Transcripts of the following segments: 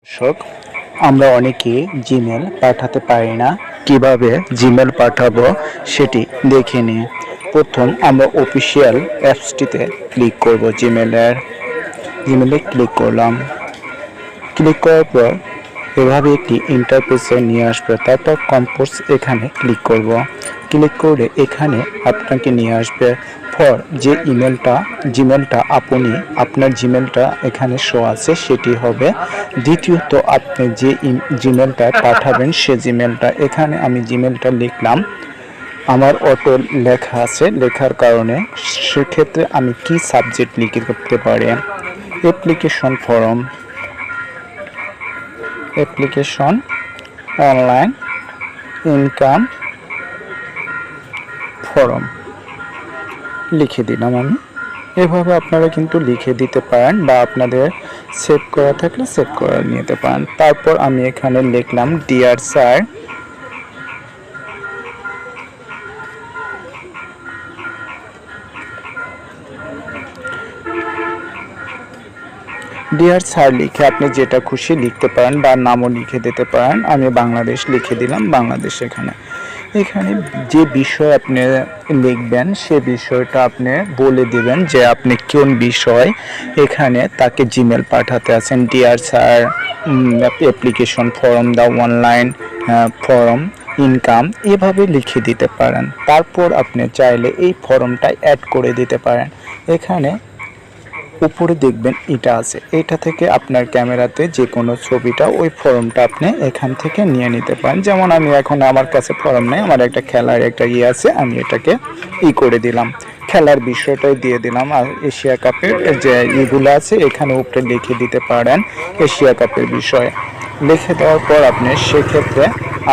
দর্শক, আমরা অনেকে জিমেল পাঠাতে পারি না। কিভাবে জিমেল পাঠাবো সেটি দেখে নিই। প্রথম আমরা অফিসিয়াল অ্যাপসটিতে ক্লিক করব। জিমেলে ক্লিক করলাম। ক্লিক করার পর এভাবে একটি ইন্টারফেসে নিয়ে আসবে। তারপর কম্পোজ এখানে ক্লিক করব। ক্লিক করে এখানে আপনাকে নিয়ে আসবে ফর যে জিমেলটা আপনার জিমেলটা এখানে শো আছে সেটি হবে। দ্বিতীয়ত আপনি যে জিমেলটা পাঠাবেন সে জিমেলটা এখানে আমি জিমেলটা লিখলাম। আমার অটো লেখা আছে, লেখার কারণে সেক্ষেত্রে আমি কি সাবজেক্ট লিখে করতে পারি, অ্যাপ্লিকেশন অনলাইন ইনকাম ফর্ম লিখে দিলাম আমি। এভাবে আপনারা কিন্তু লিখে দিতে পারেন বা আপনাদের সেভ করা থাকলে সেভ করে নিতে পারেন। তারপর আমি এখানে লিখলাম ডিয়ার স্যার, লিখে আপনি যেটা খুশি লিখতে পারেন বা নামও লিখে দিতে পারেন। আমি বাংলাদেশ লিখে দিলাম, বাংলাদেশ। এখানে যে বিষয় আপনি লিখবেন সে বিষয়টা আপনি বলে দিবেন যে আপনি কোন বিষয় এখানে তাকে জিমেল পাঠাতে আছেন। ডিয়ার স্যার, অ্যাপ্লিকেশন ফর্ম দা অনলাইন ফর্ম ইনকাম, এভাবে লিখে দিতে পারেন। তারপর আপনি চাইলে এই ফর্মটা অ্যাড করে দিতে পারেন। এখানে উপরে দেখবেন এটা আছে, এটা থেকে আপনার ক্যামেরাতে যে কোনো ছবিটা ওই ফর্মটা আপনি এখান থেকে নিয়ে নিতে পারেন। যেমন আমি এখন আমার কাছে ফর্ম নেই, আমার একটা খেলার একটা আছে, আমি এটাকে করে দিলাম, খেলার বিষয়টাই দিয়ে দিলাম। আর এশিয়া কাপের যে ইগুলো আছে এখানে উপরে লিখে দিতে পারেন এশিয়া কাপের বিষয়ে। লিখে দেওয়ার পর আপনি সেক্ষেত্রে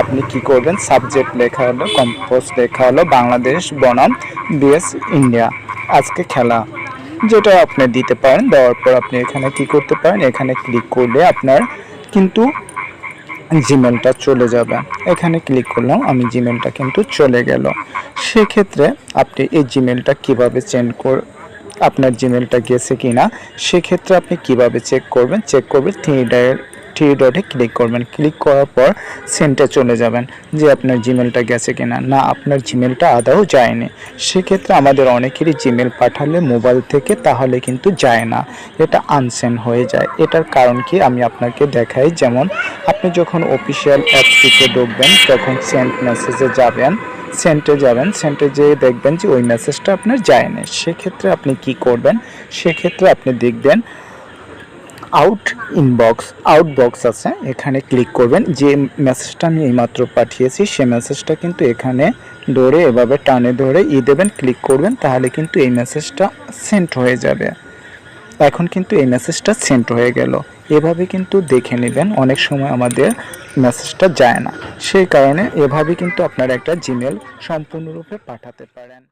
আপনি কি করবেন, সাবজেক্ট লেখা হলো, কম্পোজ লেখা হলো বাংলাদেশ বনাম বিএস ইন্ডিয়া, আজকে খেলা, যেটা আপনি দিতে পারেন। দেওয়ার পর আপনি এখানে কি করতে পারেন, এখানে ক্লিক করলে আপনার কিন্তু জিমেলটা চলে যাবে। এখানে ক্লিক করলাম, আমি জিমেলটা কিন্তু চলে গেল। সেক্ষেত্রে আপনি এই জিমেলটা কিভাবে আপনার জিমেলটা গেছে কিনা সেক্ষেত্রে আপনি কিভাবে চেক করবেন, থ্রি ডটে ক্লিক করবেন। ক্লিক করার পর সেন্টে চলে যাবেন যে আপনার জিমেলটা গেছে কিনা। না, আপনার জিমেলটা আদৌ যায়নি। সেক্ষেত্রে আমাদের অনেকেরই জিমেল পাঠালে মোবাইল থেকে তাহলে কিন্তু যায় না, এটা আনসেন্ড হয়ে যায়। এটার কারণ কি আমি আপনাকে দেখাই। যেমন আপনি যখন অফিসিয়াল অ্যাপসটিতে ঢুকবেন তখন সেন্ট মেসেজে যাবেন, সেন্টে যেয়ে দেখবেন যে ওই মেসেজটা আপনার যায়নি। সেক্ষেত্রে আপনি কি করবেন, সেক্ষেত্রে আপনি দেখবেন আউটবক্স আছে, এখানে ক্লিক করবেন। যে মেসেজটা আমি এইমাত্র পাঠিয়েছি সে মেসেজটা কিন্তু এখানে ধরে এভাবে টানে ধরে দেবেন, ক্লিক করবেন, তাহলে কিন্তু এই মেসেজটা সেন্ড হয়ে যাবে। এখন কিন্তু এই মেসেজটা সেন্ড হয়ে গেল। এভাবে কিন্তু দেখে নেবেন, অনেক সময় আমাদের মেসেজটা যায় না, সেই কারণে এভাবে কিন্তু আপনারা একটা জিমেল সম্পূর্ণরূপে পাঠাতে পারেন।